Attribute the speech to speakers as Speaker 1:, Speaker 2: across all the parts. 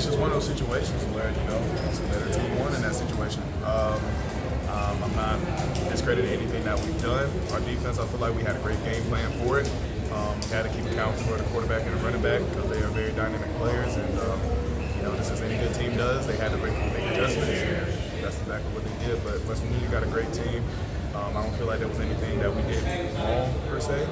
Speaker 1: it's just one of those situations where, the team won in that situation. I'm not discrediting anything that we've done. Our defense, I feel like we had a great game plan for it. We had to keep account for the quarterback and the running back because they are very dynamic players. And, just as any good team does, they had to make adjustments. And that's exactly what they did. But West Virginia got a great team. I don't feel like there was anything that we did wrong, per se.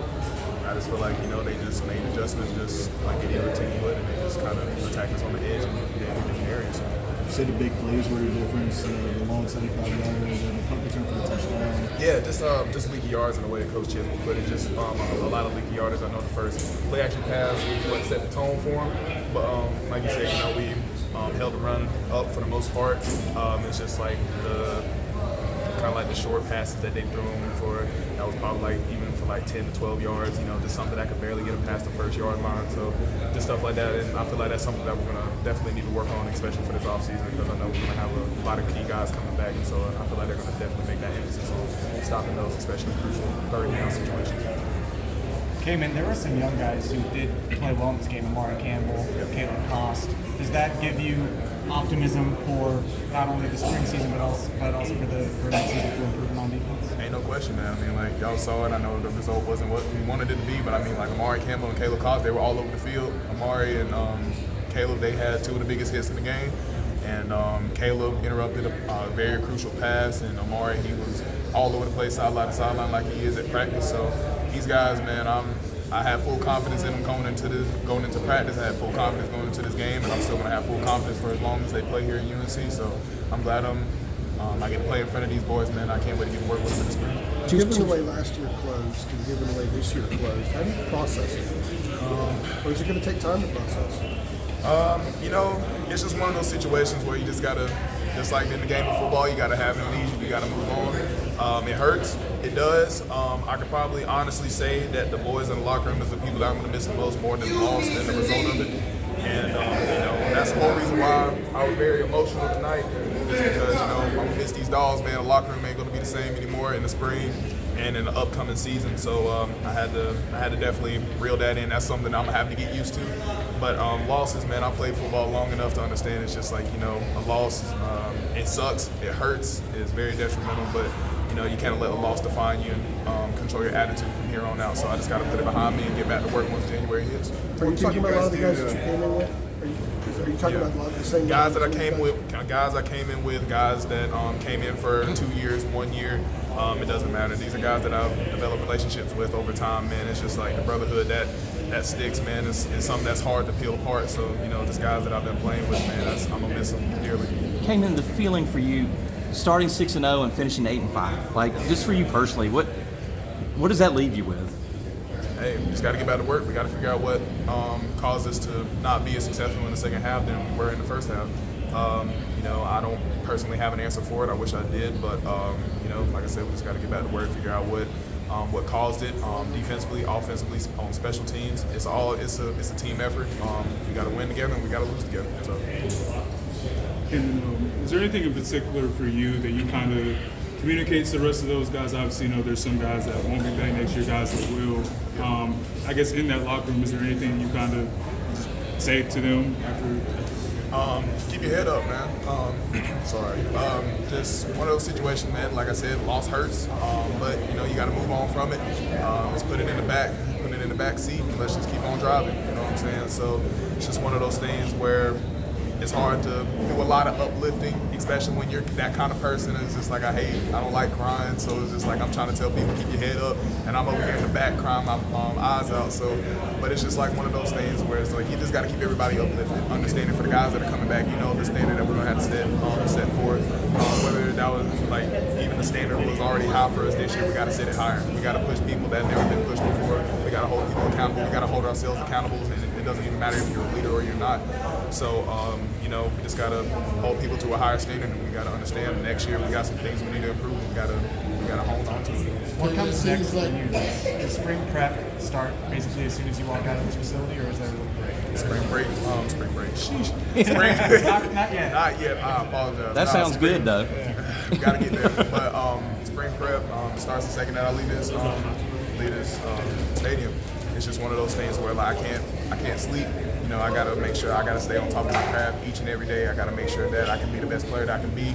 Speaker 1: I just feel like, they just made adjustments just like any other team would, and they just kind of attacked us on the edge and did different areas.
Speaker 2: You said the big plays were the difference, the long 75 yards and the punt return for the touchdown.
Speaker 1: Yeah, just leaky yards and the way that Coach Chisholm put it. Just a lot of leaky yardage. I know the first play action pass was what set the tone for him. But like you said, we held the run up for the most part. It's just like the short passes that they threw him for. That was probably even for 10 to 12 yards. Just something that could barely get him past the first yard line. So just stuff like that. And I feel like that's something that we're gonna definitely need to work on, especially for this offseason, because I know we're gonna have a lot of key guys coming back, and so I feel like they're gonna definitely make that emphasis on stopping those, especially crucial third down situations.
Speaker 3: Kaimon, there were some young guys who did play well in this game. Amari Campbell, Caleb Cost. Does that give you optimism for not only the spring season, but also for next season for improvement on defense?
Speaker 1: Ain't no question, man. Y'all saw it. I know the result wasn't what we wanted it to be, but Amari Campbell and Caleb Cost, they were all over the field. Amari and Caleb, they had two of the biggest hits in the game. And Caleb interrupted a very crucial pass, and Amari, he was all over the place, sideline to sideline, like he is at practice. So these guys, man, I have full confidence in them going into practice. I have full confidence going into this game, and I'm still going to have full confidence for as long as they play here at UNC. So I'm glad I get to play in front of these boys, man. I can't wait to get to work with them this spring.
Speaker 4: Given the way last year closed and given the way this year closed, how do you process it? Or is it going to take time to process?
Speaker 1: It's just one of those situations where you just gotta, just like in the game of football, you gotta have amnesia, you gotta move on. It hurts, it does. I could probably honestly say that the boys in the locker room is the people that I'm gonna miss the most, more than the loss than the result of it. And that's the whole reason why I was very emotional tonight, is because I'm gonna miss these dogs, man. The locker room ain't gonna be the same anymore in the spring and in the upcoming season. So I had to definitely reel that in. That's something I'm gonna have to get used to. But losses, man, I played football long enough to understand it's just like, a loss, it sucks, it hurts, it's very detrimental, but you can't let a loss define you and control your attitude from here on out. So I just gotta put it behind me and get back to work once January hits.
Speaker 4: Are you talking about a lot of the guys that you came in with? Are you talking about a lot of the same
Speaker 1: guys that I came in with, guys that came in for 2 years, 1 year. It doesn't matter. These are guys that I've developed relationships with over time, man. It's just like the brotherhood that sticks, man. It's something that's hard to peel apart. So, just guys that I've been playing with, man, I'm going to miss them dearly.
Speaker 5: Kaimon, the feeling for you starting 6-0 and finishing 8-5, just for you personally, what does that leave you with?
Speaker 1: Hey, we just got to get back to work. We got to figure out what caused us to not be as successful in the second half than we were in the first half. I don't personally have an answer for it. I wish I did, but like I said, we just got to get back to work, figure out what caused it, defensively, offensively, on special teams. It's a team effort. We got to win together and we got to lose together. So.
Speaker 6: And is there anything in particular for you that you kind of communicate to the rest of those guys? Obviously, there's some guys that won't be back next year, guys that will. I guess in that locker room, is there anything you kind of just say to them after?
Speaker 1: Keep your head up, man. Sorry. Just one of those situations, man. Like I said, loss hurts, but you got to move on from it. Let's put it in the back seat, and let's just keep on driving. You know what I'm saying? So it's just one of those things where it's hard to do a lot of uplifting, especially when you're that kind of person. It's just like I don't like crying, so it's just like I'm trying to tell people keep your head up, and I'm over here in the back crying my eyes out. So, but it's just like one of those things where it's like you just got to keep everybody uplifted, understanding for the guys that are coming back. The standard that we're gonna have to set forth. Whether that was like even the standard was already high for us this year, we got to set it higher. We got to push people that never been pushed before. We got to hold people accountable. We got to hold ourselves accountable, and it doesn't even matter if you're a leader or you're not. So, we just got to hold people to a higher standard, and we got to understand next year we got some things we need to improve. We got to hold on to it.
Speaker 3: What comes next for you? Does spring prep start basically as soon as you walk out of this facility, or is there a little break?
Speaker 1: Spring break. Sheesh.
Speaker 3: Not yet.
Speaker 1: Not yet. I apologize.
Speaker 5: That sounds good, though.
Speaker 1: We got to get there. But spring prep starts the second that I leave this stadium. it's just one of those things where like I can't sleep. You know, I gotta make sure I gotta stay on top of my craft each and every day. I gotta make sure that I can be the best player that I can be,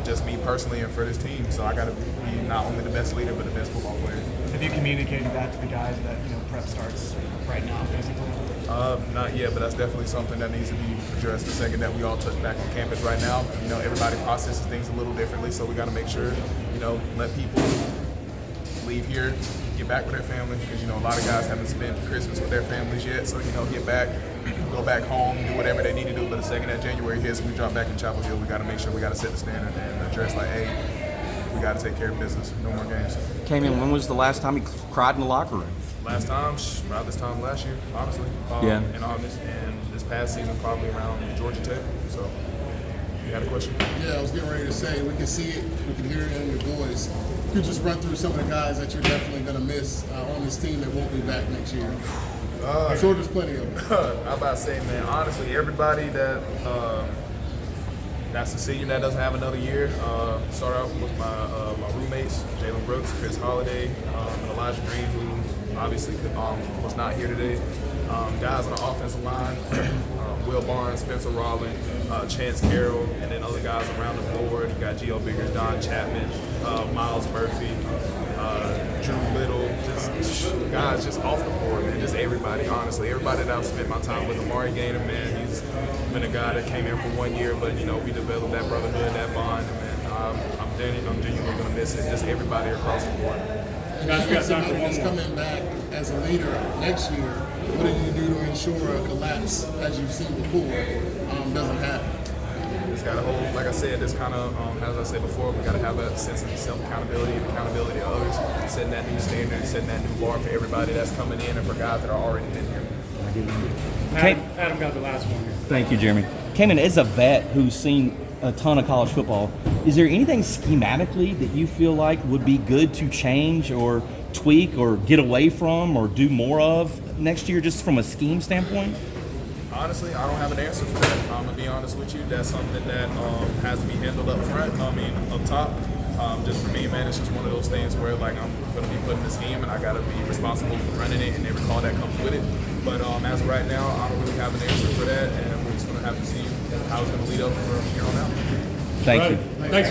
Speaker 1: just me personally and for this team. So I gotta be not only the best leader but the best football player.
Speaker 3: Have you communicated that to the guys that prep starts right now, basically?
Speaker 1: Not yet, but that's definitely something that needs to be addressed the second that we all touch back on campus right now. You know, everybody processes things a little differently, so we got to make sure, let people leave here, get back with their family, because, a lot of guys haven't spent Christmas with their families yet, so, get back, go back home, do whatever they need to do, but the second that January hits, we drop back in Chapel Hill, we got to make sure we got to set the standard and address, like, hey, we got to take care of business, no more games.
Speaker 5: Kaimon, when was the last time you cried in the locker room?
Speaker 1: Last time, around this time last year, honestly.
Speaker 5: Yeah.
Speaker 1: In August, and this past season probably around Georgia Tech. So, you had a question?
Speaker 4: Yeah, I was getting ready to say, we can see it, we can hear it in your voice. You could just run through some of the guys that you're definitely going to miss on this team that won't be back next year. I'm sure there's plenty of them.
Speaker 1: I'm about to say, man, honestly, everybody that's a senior that doesn't have another year. Start out with my roommates, Jalen Brooks, Chris Holiday, and Elijah Green, who obviously was not here today. Guys on the offensive line, Will Barnes, Spencer Rollin, Chance Carroll, and then other guys around the board. You got Gio Biggers, Don Chapman, Miles Murphy, Drew Little, just guys just off the board, man. Just everybody, honestly. Everybody that I've spent my time with. Amari Gaynor, man, he's been a guy that came in for 1 year, but, we developed that brotherhood, that bond, and, man, I'm genuinely going to miss it. Just everybody across the board.
Speaker 6: Guys, we got time for one
Speaker 4: That's
Speaker 6: more.
Speaker 4: coming back as a leader next year. What do you do to ensure a collapse, as you've seen before, doesn't happen?
Speaker 1: Just got to hold, like I said, this kind of, as I said before, we got to have a sense of self-accountability and accountability to others, setting that new standard, setting that new bar for everybody that's coming in and for guys that are already in here.
Speaker 6: Adam got the last one here.
Speaker 5: Thank you, Jeremy. Kaimon, as a vet who's seen a ton of college football, is there anything schematically that you feel like would be good to change or tweak or get away from or do more of next year, just from a scheme standpoint?
Speaker 1: Honestly, I don't have an answer for that. I'm going to be honest with you. That's something that has to be handled up front, up top. Just for me, man, it's just one of those things where, like, I'm going to be putting the scheme and I got to be responsible for running it and every call that comes with it. But as of right now, I don't really have an answer for that, and we're just going to have to see how it's going to lead up from here on out.
Speaker 5: Thank you.
Speaker 6: Thanks.